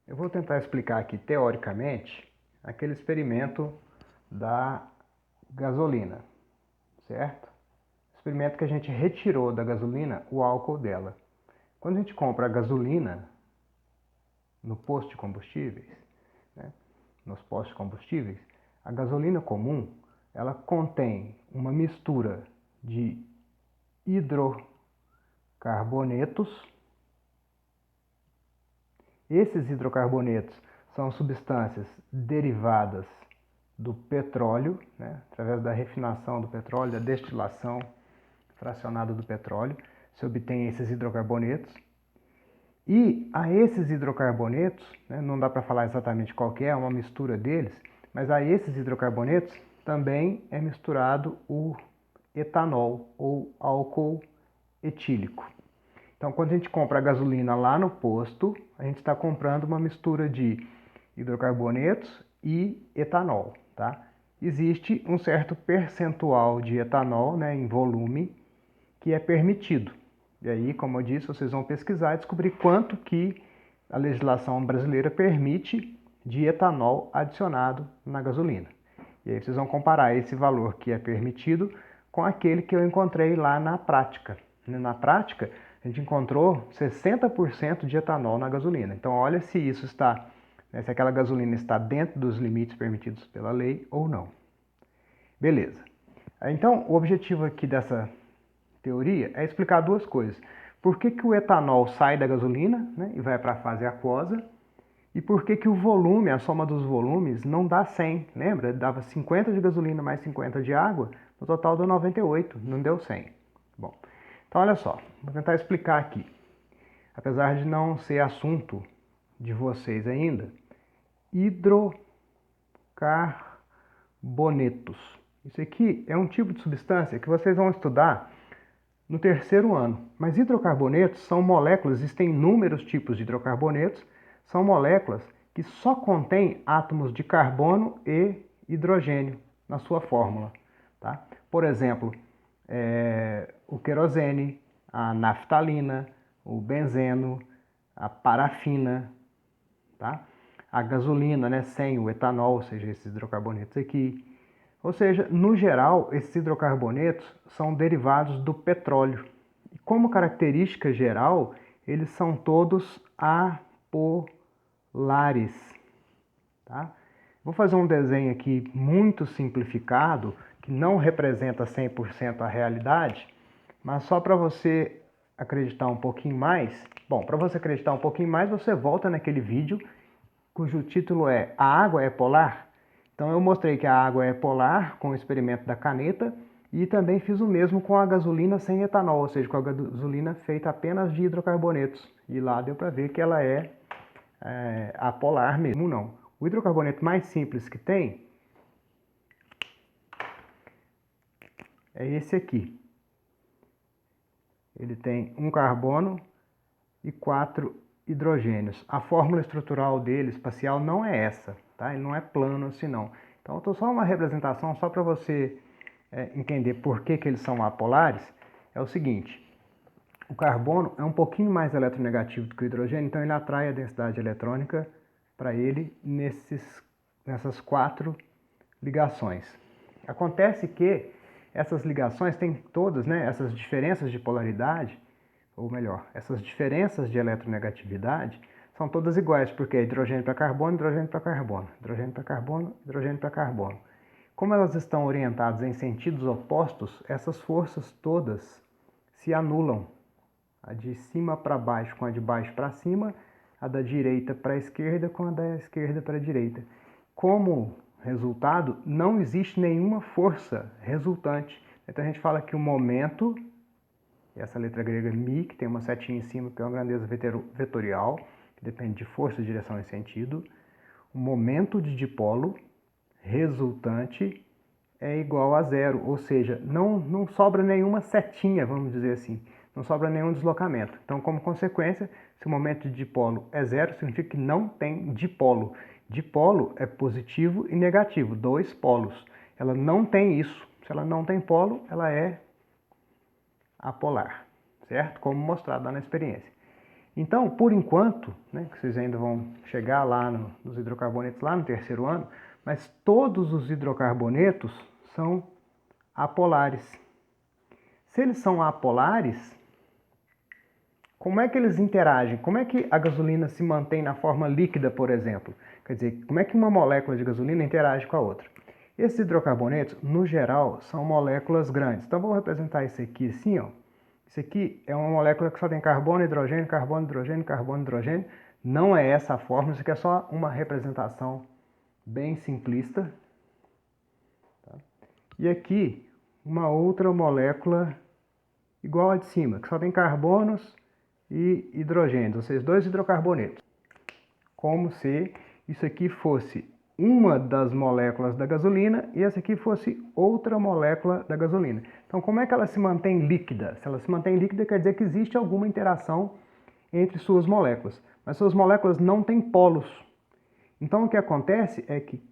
Eu vou tentar explicar aqui teoricamente aquele experimento da gasolina, certo? Experimento que a gente retirou da gasolina o álcool dela. Quando a gente compra a gasolina no posto de combustíveis, né, nos postos de combustíveis, a gasolina comum ela contém uma mistura de hidrocarbonetos. Esses hidrocarbonetos são substâncias derivadas do petróleo, né, através da refinação do petróleo, da destilação fracionada do petróleo, se obtém esses hidrocarbonetos. E a esses hidrocarbonetos, né, não dá para falar exatamente qual que é uma mistura deles, mas a esses hidrocarbonetos também é misturado o etanol ou álcool etílico. Então, quando a gente compra a gasolina lá no posto, a gente está comprando uma mistura de hidrocarbonetos e etanol, tá? Existe um certo percentual de etanol, né, em volume, que é permitido. E aí, como eu disse, vocês vão pesquisar e descobrir quanto que a legislação brasileira permite de etanol adicionado na gasolina. E aí vocês vão comparar esse valor que é permitido com aquele que eu encontrei lá na prática. Na prática, a gente encontrou 60% de etanol na gasolina. Então, olha se isso está, né, se aquela gasolina está dentro dos limites permitidos pela lei ou não. Beleza. Então, o objetivo aqui dessa teoria é explicar duas coisas. Por que o etanol sai da gasolina, né, e vai para a fase aquosa, e por que o volume, a soma dos volumes, não dá 100. Lembra? Dava 50 de gasolina mais 50 de água, no total deu 98, não deu 100. Bom, então olha só, vou tentar explicar aqui. Apesar de não ser assunto de vocês ainda, hidrocarbonetos. Isso aqui é um tipo de substância que vocês vão estudar no terceiro ano. Mas hidrocarbonetos são moléculas, existem inúmeros tipos de hidrocarbonetos, são moléculas que só contêm átomos de carbono e hidrogênio na sua fórmula. Tá? Por exemplo, o querosene, a naftalina, o benzeno, a parafina, tá? A gasolina, né, sem o etanol, ou seja, esses hidrocarbonetos aqui. Ou seja, no geral, esses hidrocarbonetos são derivados do petróleo. E como característica geral, eles são todos apolares. Tá? Vou fazer um desenho aqui muito simplificado, que não representa 100% a realidade, mas só para você acreditar um pouquinho mais. Bom, para você acreditar um pouquinho mais, você volta naquele vídeo cujo título é A Água é Polar? Então eu mostrei que a água é polar com o experimento da caneta e também fiz o mesmo com a gasolina sem etanol, ou seja, com a gasolina feita apenas de hidrocarbonetos. E lá deu para ver que ela é apolar mesmo, não. O hidrocarboneto mais simples que tem é esse aqui. Ele tem um carbono e 4 hidrogênios. A fórmula estrutural dele, espacial, não é essa, tá? Ele não é plano assim não. Então, eu estou só uma representação, só para você entender por que eles são apolares. É o seguinte, o carbono é um pouquinho mais eletronegativo do que o hidrogênio, então ele atrai a densidade eletrônica para ele nessas 4 ligações. Acontece que essas ligações têm todas, né, essas diferenças de polaridade, ou melhor, essas diferenças de eletronegatividade são todas iguais, porque é hidrogênio para carbono, hidrogênio para carbono, hidrogênio para carbono, hidrogênio para carbono. Como elas estão orientadas em sentidos opostos, essas forças todas se anulam. A de cima para baixo com a de baixo para cima, a da direita para a esquerda com a da esquerda para a direita. Como resultado, não existe nenhuma força resultante. Então a gente fala que o momento, essa letra grega mi, que tem uma setinha em cima, que é uma grandeza vetorial, que depende de força, direção e sentido. O momento de dipolo resultante é igual a zero, ou seja, não sobra nenhuma setinha, vamos dizer assim, não sobra nenhum deslocamento. Então, como consequência, se o momento de dipolo é zero, significa que não tem dipolo. Dipolo é positivo e negativo, 2 polos. Ela não tem isso. Se ela não tem polo, ela é apolar, certo? Como mostrado lá na experiência. Então, por enquanto, né, que vocês ainda vão chegar lá nos hidrocarbonetos lá no terceiro ano, mas todos os hidrocarbonetos são apolares. Se eles são apolares, como é que eles interagem? Como é que a gasolina se mantém na forma líquida, por exemplo? Quer dizer, como é que uma molécula de gasolina interage com a outra? Esses hidrocarbonetos, no geral, são moléculas grandes. Então, vou representar isso aqui assim, ó. Isso aqui é uma molécula que só tem carbono, hidrogênio, carbono, hidrogênio, carbono, hidrogênio. Não é essa a fórmula, isso aqui é só uma representação bem simplista. Tá? E aqui, uma outra molécula igual a de cima, que só tem carbonos e hidrogênios, ou seja, 2 hidrocarbonetos. Como se isso aqui fosse uma das moléculas da gasolina e essa aqui fosse outra molécula da gasolina. Então, como é que ela se mantém líquida? Se ela se mantém líquida, quer dizer que existe alguma interação entre suas moléculas. Mas suas moléculas não têm polos. Então, o que acontece é que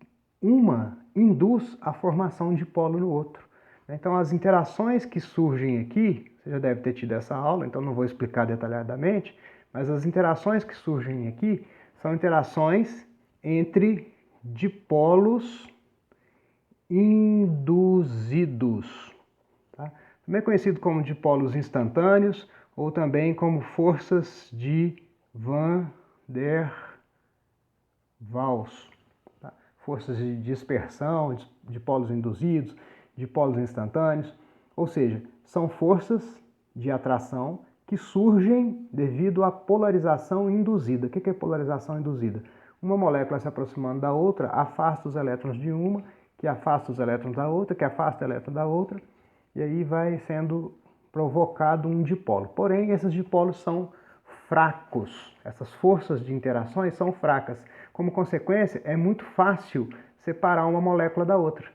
uma induz a formação de polo no outro. Então, as interações que surgem aqui, você já deve ter tido essa aula, então não vou explicar detalhadamente, mas as interações que surgem aqui são interações entre dipolos induzidos. Tá? Também conhecido como dipolos instantâneos ou também como forças de Van der Waals. Tá? Forças de dispersão, dipolos induzidos, dipolos instantâneos. Ou seja, são forças de atração que surgem devido à polarização induzida. O que é polarização induzida? Uma molécula se aproximando da outra afasta os elétrons de uma, que afasta os elétrons da outra, que afasta o elétron da outra, e aí vai sendo provocado um dipolo. Porém, esses dipolos são fracos. Essas forças de interações são fracas. Como consequência, é muito fácil separar uma molécula da outra.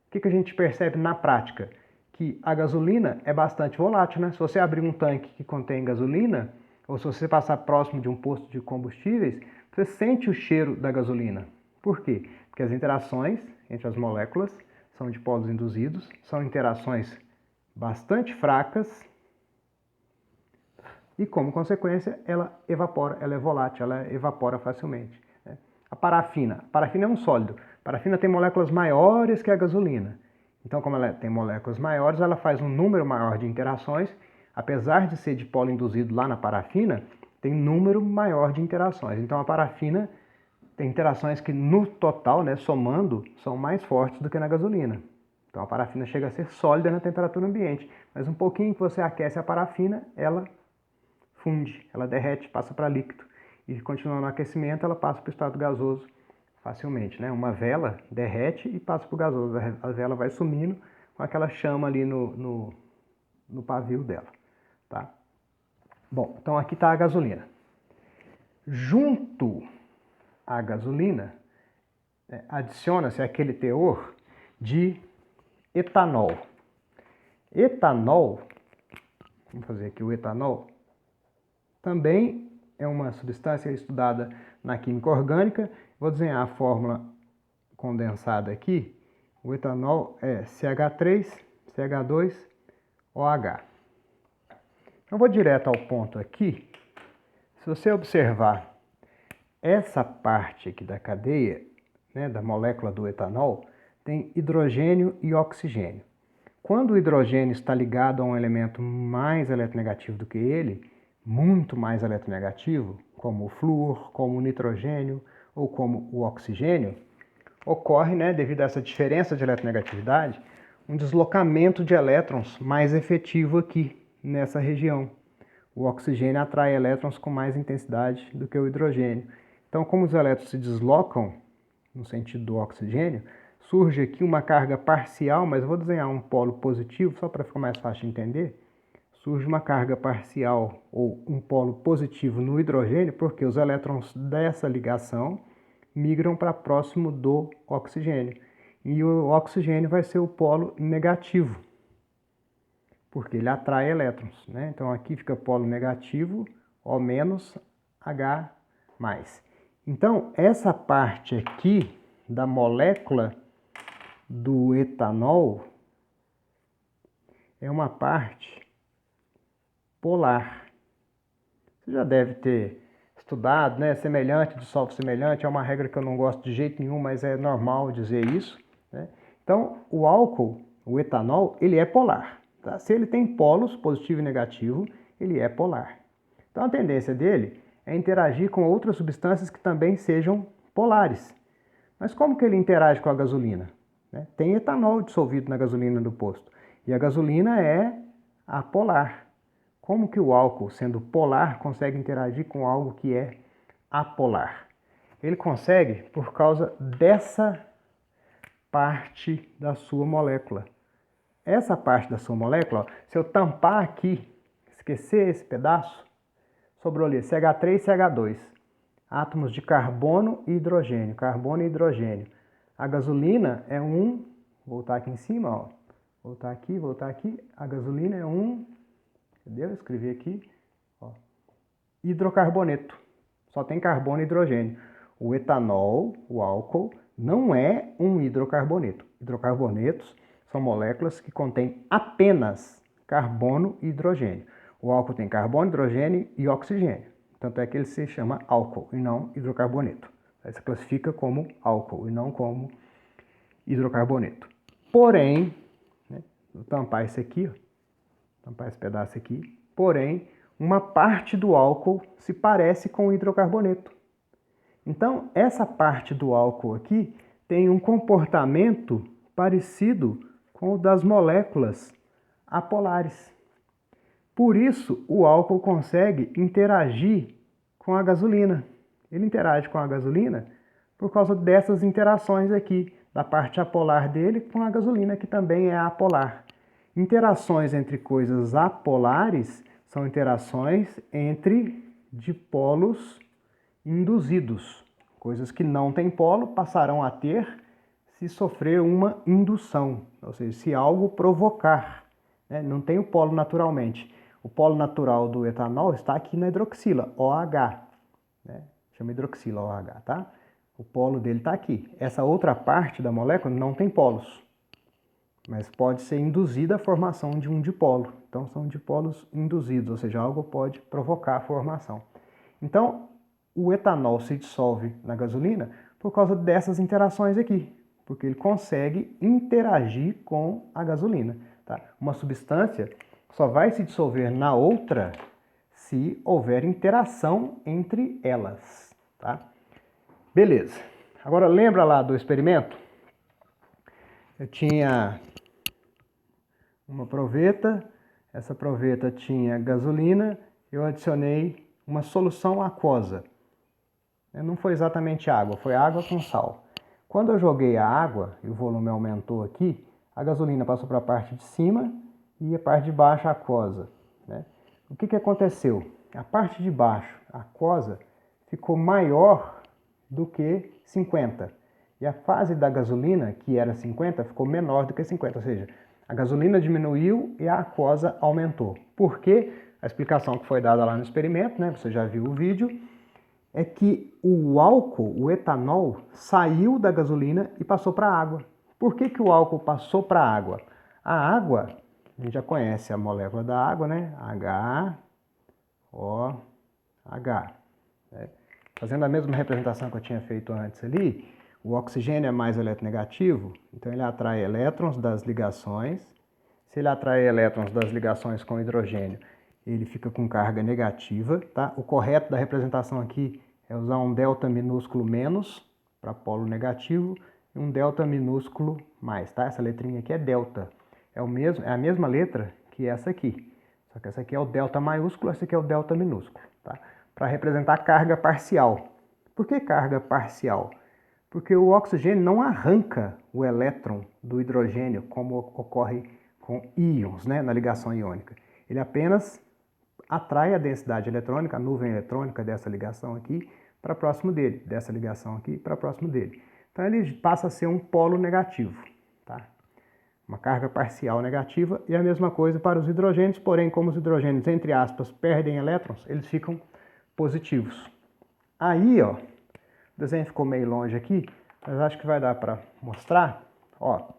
O que a gente percebe na prática? Que a gasolina é bastante volátil, né? Se você abrir um tanque que contém gasolina, ou se você passar próximo de um posto de combustíveis, você sente o cheiro da gasolina. Por quê? Porque as interações entre as moléculas são dipolos induzidos, são interações bastante fracas e, como consequência, ela evapora, ela é volátil, ela evapora facilmente. Né? A parafina é um sólido. A parafina tem moléculas maiores que a gasolina. Então, como ela tem moléculas maiores, ela faz um número maior de interações. Apesar de ser dipolo induzido lá na parafina, tem um número maior de interações. Então, a parafina tem interações que, no total, né, somando, são mais fortes do que na gasolina. Então, a parafina chega a ser sólida na temperatura ambiente. Mas um pouquinho que você aquece a parafina, ela funde, ela derrete, passa para líquido. E continuando no aquecimento, ela passa para o estado gasoso facilmente, né? Uma vela derrete e passa para o gasoso. A vela vai sumindo com aquela chama ali no pavio dela, tá? Bom, então aqui está a gasolina. Junto à gasolina, adiciona-se aquele teor de etanol. Etanol, vamos fazer aqui o etanol, também é uma substância estudada na química orgânica. Vou desenhar a fórmula condensada aqui. O etanol é CH3, CH2OH. Eu vou direto ao ponto aqui. Se você observar essa parte aqui da cadeia, né, da molécula do etanol, tem hidrogênio e oxigênio. Quando o hidrogênio está ligado a um elemento mais eletronegativo do que ele, muito mais eletronegativo, como o flúor, como o nitrogênio ou como o oxigênio, ocorre, né, devido a essa diferença de eletronegatividade, um deslocamento de elétrons mais efetivo aqui nessa região. O oxigênio atrai elétrons com mais intensidade do que o hidrogênio. Então, como os elétrons se deslocam no sentido do oxigênio, surge aqui uma carga parcial, mas eu vou desenhar um polo positivo só para ficar mais fácil de entender. Surge uma carga parcial ou um polo positivo no hidrogênio, porque os elétrons dessa ligação migram para próximo do oxigênio. E o oxigênio vai ser o polo negativo, porque ele atrai elétrons, né? Então aqui fica polo negativo, O menos, H mais. Então essa parte aqui da molécula do etanol é uma parte polar. Você já deve ter estudado, né? Semelhante dissolve semelhante, é uma regra que eu não gosto de jeito nenhum, mas é normal dizer isso, né? Então, o álcool, o etanol, ele é polar. Tá? Se ele tem polos, positivo e negativo, ele é polar. Então, a tendência dele é interagir com outras substâncias que também sejam polares. Mas como que ele interage com a gasolina? Né? Tem etanol dissolvido na gasolina do posto. E a gasolina é apolar. Como que o álcool, sendo polar, consegue interagir com algo que é apolar? Ele consegue por causa dessa parte da sua molécula. Essa parte da sua molécula, ó, se eu tampar aqui, esquecer esse pedaço, sobrou ali CH3 e CH2. Átomos de carbono e hidrogênio. Carbono e hidrogênio. A gasolina é um... Voltar aqui em cima, ó. Voltar aqui. A gasolina é um... Entendeu? Eu escrevi aqui. Ó, hidrocarboneto. Só tem carbono e hidrogênio. O etanol, o álcool, não é um hidrocarboneto. Hidrocarbonetos são moléculas que contêm apenas carbono e hidrogênio. O álcool tem carbono, hidrogênio e oxigênio. Tanto é que ele se chama álcool e não hidrocarboneto. Aí se classifica como álcool e não como hidrocarboneto. Porém, né, vou tampar esse aqui, ó, tampar esse pedaço aqui, porém, uma parte do álcool se parece com o hidrocarboneto. Então, essa parte do álcool aqui tem um comportamento parecido com o das moléculas apolares. Por isso, o álcool consegue interagir com a gasolina. Ele interage com a gasolina por causa dessas interações aqui, da parte apolar dele com a gasolina, que também é apolar. Interações entre coisas apolares são interações entre dipolos induzidos. Coisas que não têm polo passarão a ter se sofrer uma indução, ou seja, se algo provocar. Né? Não tem o polo naturalmente. O polo natural do etanol está aqui na hidroxila, OH. Né? Chama hidroxila OH, tá? O polo dele está aqui. Essa outra parte da molécula não tem polos, mas pode ser induzida a formação de um dipolo. Então, são dipolos induzidos, ou seja, algo pode provocar a formação. Então, o etanol se dissolve na gasolina por causa dessas interações aqui, porque ele consegue interagir com a gasolina. Tá? Uma substância só vai se dissolver na outra se houver interação entre elas. Tá? Beleza. Agora lembra lá do experimento? Eu tinha uma proveta, essa proveta tinha gasolina, eu adicionei uma solução aquosa. Não foi exatamente água, foi água com sal. Quando eu joguei a água e o volume aumentou aqui, a gasolina passou para a parte de cima e a parte de baixo aquosa. Né? O que aconteceu? A parte de baixo, aquosa, ficou maior do que 50. E a fase da gasolina, que era 50, ficou menor do que 50. Ou seja, a gasolina diminuiu e a aquosa aumentou. Por quê? A explicação que foi dada lá no experimento, né? Você já viu o vídeo, é que o álcool, o etanol, saiu da gasolina e passou para a água. Por que o álcool passou para a água? A água, a gente já conhece a molécula da água, né? HOH. Né? Fazendo a mesma representação que eu tinha feito antes ali, o oxigênio é mais eletronegativo, então ele atrai elétrons das ligações. Se ele atrai elétrons das ligações com hidrogênio, ele fica com carga negativa, tá? O correto da representação aqui é usar um delta minúsculo menos para polo negativo e um delta minúsculo mais, tá? Essa letrinha aqui é delta. É a mesma letra que essa aqui, só que essa aqui é o delta maiúsculo, essa aqui é o delta minúsculo, tá? Para representar carga parcial. Por que carga parcial? Porque o oxigênio não arranca o elétron do hidrogênio, como ocorre com íons, né, na ligação iônica. Ele apenas atrai a densidade eletrônica, a nuvem eletrônica dessa ligação aqui, para próximo dele, dessa ligação aqui para próximo dele. Então ele passa a ser um polo negativo, tá? Uma carga parcial negativa, e a mesma coisa para os hidrogênios, porém, como os hidrogênios, entre aspas, perdem elétrons, eles ficam positivos. Aí, ó, o desenho ficou meio longe aqui, mas acho que vai dar para mostrar. Ó,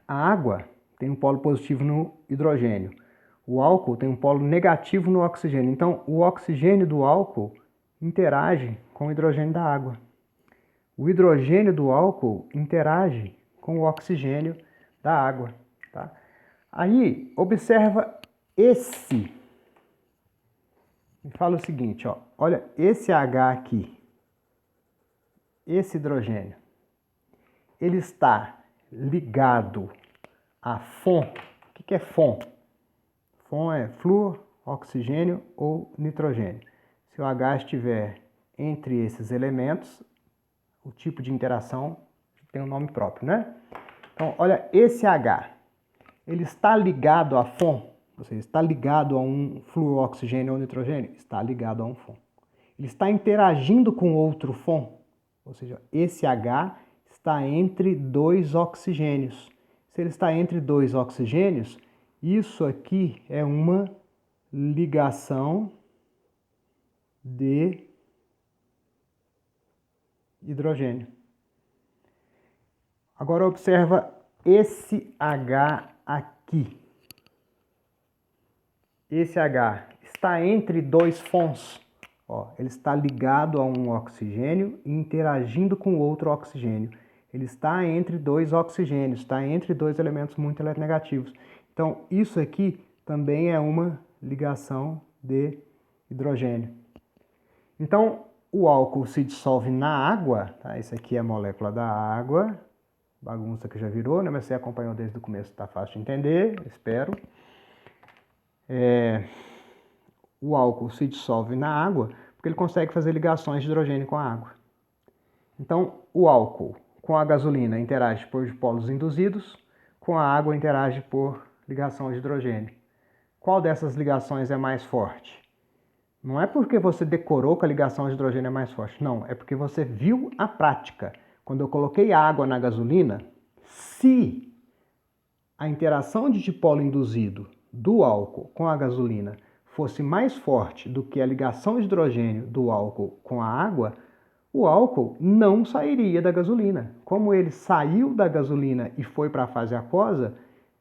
a água tem um polo positivo no hidrogênio. O álcool tem um polo negativo no oxigênio. Então, o oxigênio do álcool interage com o hidrogênio da água. O hidrogênio do álcool interage com o oxigênio da água. Tá? Aí, observa esse. Me fala o seguinte, ó. Olha esse H aqui. Esse hidrogênio. Ele está ligado a FON. O que é FON? FON é flúor, oxigênio ou nitrogênio. Se o H estiver entre esses elementos, o tipo de interação tem um nome próprio, né? Então, olha, esse H, ele está ligado a FON, ou seja, está ligado a um flúor, oxigênio ou nitrogênio? Está ligado a um FON. Ele está interagindo com outro FON, ou seja, esse H está entre dois oxigênios. Se ele está entre dois oxigênios, isso aqui é uma ligação de hidrogênio. Agora observa esse H aqui. Esse H está entre dois FONs. Ó, ele está ligado a um oxigênio e interagindo com outro oxigênio. Ele está entre dois oxigênios, está entre dois elementos muito eletronegativos. Então, isso aqui também é uma ligação de hidrogênio. Então, o álcool se dissolve na água, tá? Isso aqui é a molécula da água, bagunça que já virou, né? Mas você acompanhou desde o começo, está fácil de entender, espero. O álcool se dissolve na água porque ele consegue fazer ligações de hidrogênio com a água. Então, o álcool com a gasolina interage por dipolos induzidos, com a água interage por ligação de hidrogênio. Qual dessas ligações é mais forte? Não é porque você decorou que a ligação de hidrogênio é mais forte, não. É porque você viu a prática. Quando eu coloquei água na gasolina, se a interação de dipolo induzido do álcool com a gasolina fosse mais forte do que a ligação de hidrogênio do álcool com a água, o álcool não sairia da gasolina. Como ele saiu da gasolina e foi para a fase aquosa,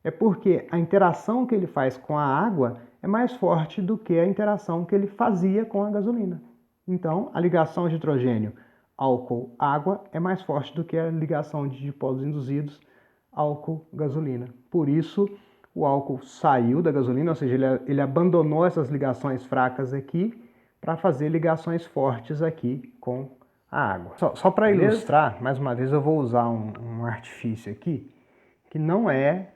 é porque a interação que ele faz com a água é mais forte do que a interação que ele fazia com a gasolina. Então, a ligação de hidrogênio álcool-água é mais forte do que a ligação de dipolos induzidos álcool-gasolina. Por isso, o álcool saiu da gasolina, ou seja, ele abandonou essas ligações fracas aqui para fazer ligações fortes aqui com a água. Só para ilustrar, mais uma vez eu vou usar um artifício aqui, que não é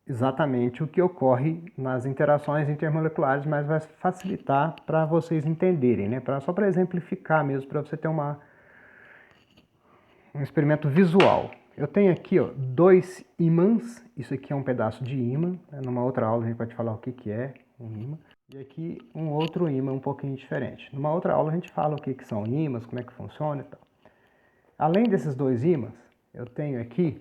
exatamente o que ocorre nas interações intermoleculares, mas vai facilitar para vocês entenderem, né? Só para exemplificar mesmo, para você ter um experimento visual. Eu tenho aqui, ó, dois ímãs. Isso aqui é um pedaço de ímã, né? Numa outra aula a gente pode falar o que é um ímã. E aqui um outro ímã um pouquinho diferente. Numa outra aula a gente fala o que são ímãs, como é que funciona e tal. Além desses dois ímãs, eu tenho aqui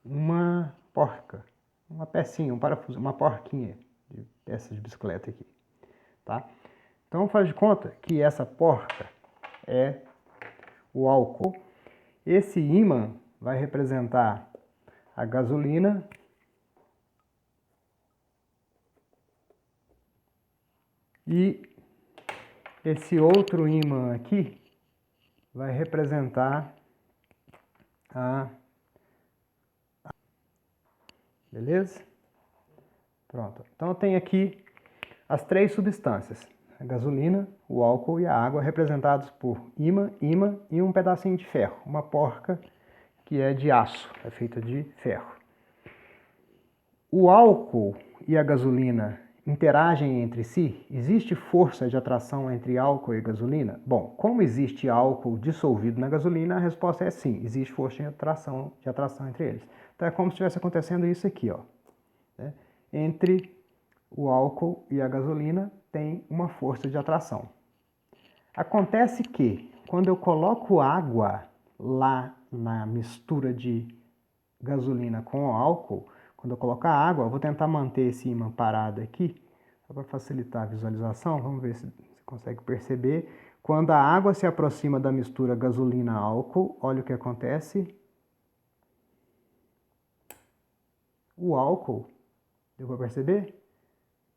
uma porca, uma pecinha, um parafuso, uma porquinha de peça de bicicleta aqui, tá? Então faz de conta que essa porca é o álcool. Esse ímã vai representar a gasolina e esse outro ímã aqui vai representar a... Beleza? Pronto. Então eu tenho aqui as três substâncias, a gasolina, o álcool e a água, representados por ímã, ímã e um pedacinho de ferro, uma porca que é de aço, é feita de ferro. O álcool e a gasolina interagem entre si? Existe força de atração entre álcool e gasolina? Bom, como existe álcool dissolvido na gasolina, a resposta é sim, existe força de atração entre eles. Então é como se estivesse acontecendo isso aqui, ó, né? Entre o álcool e a gasolina tem uma força de atração. Acontece que, quando eu coloco água lá na mistura de gasolina com álcool, quando eu coloco a água, eu vou tentar manter esse ímã parado aqui, só para facilitar a visualização, vamos ver se você consegue perceber. Quando a água se aproxima da mistura gasolina-álcool, olha o que acontece. O álcool, deu para perceber?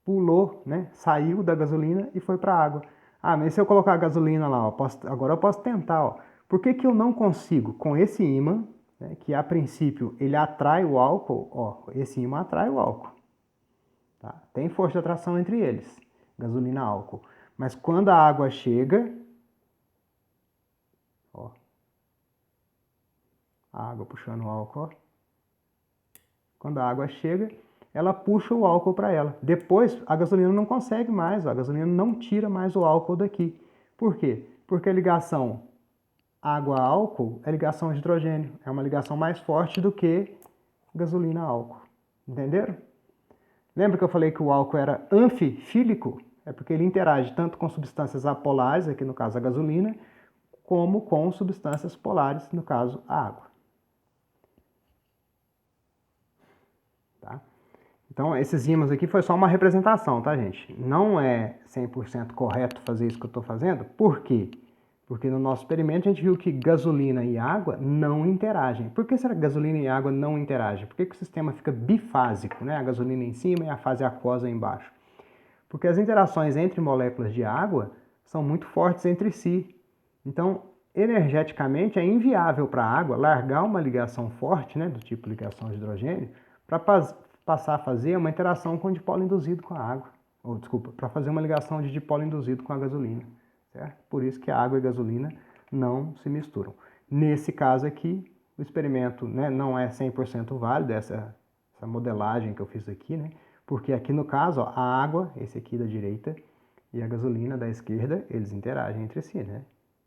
pulou, né? Saiu da gasolina e foi para a água. Ah, mas se eu colocar a gasolina lá, ó, agora eu posso tentar, ó. Por que que eu não consigo com esse ímã, né, que a princípio ele atrai o álcool, ó, esse ímã atrai o álcool. Tá? Tem força de atração entre eles, gasolina e álcool. Mas quando a água chega, ó, a água puxando o álcool, ó. Quando a água chega, ela puxa o álcool para ela. Depois, a gasolina não consegue mais, ó, a gasolina não tira mais o álcool daqui. Por quê? Porque a ligação água-álcool é ligação de hidrogênio. É uma ligação mais forte do que gasolina-álcool. Entenderam? Lembra que eu falei que o álcool era anfifílico? É porque ele interage tanto com substâncias apolares, aqui no caso a gasolina, como com substâncias polares, no caso a água. Tá? Então, esses ímãs aqui foi só uma representação, tá, gente? Não é 100% correto fazer isso que eu estou fazendo. Por quê? Porque no nosso experimento a gente viu que gasolina e água não interagem. Por que será que gasolina e água não interagem? Por que que o sistema fica bifásico, né? A gasolina em cima e a fase aquosa embaixo? Porque as interações entre moléculas de água são muito fortes entre si. Então, energeticamente, é inviável para a água largar uma ligação forte, né, do tipo ligação de hidrogênio, para passar a fazer uma interação com o dipolo induzido com a água. Ou, desculpa, para fazer uma ligação de dipolo induzido com a gasolina. Certo? Por isso que a água e a gasolina não se misturam. Nesse caso aqui, o experimento, né, não é 100% válido, essa modelagem que eu fiz aqui, né? Porque aqui no caso, ó, a água, esse aqui da direita, e a gasolina da esquerda, eles interagem entre si, né?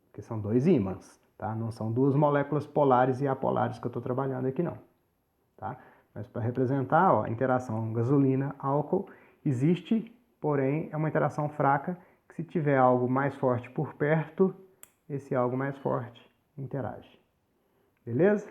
Porque são dois ímãs, tá? Não são duas moléculas polares e apolares que eu estou trabalhando aqui, não. Tá? Mas para representar, ó, a interação gasolina-álcool existe, porém é uma interação fraca, que se tiver algo mais forte por perto, esse algo mais forte interage. Beleza?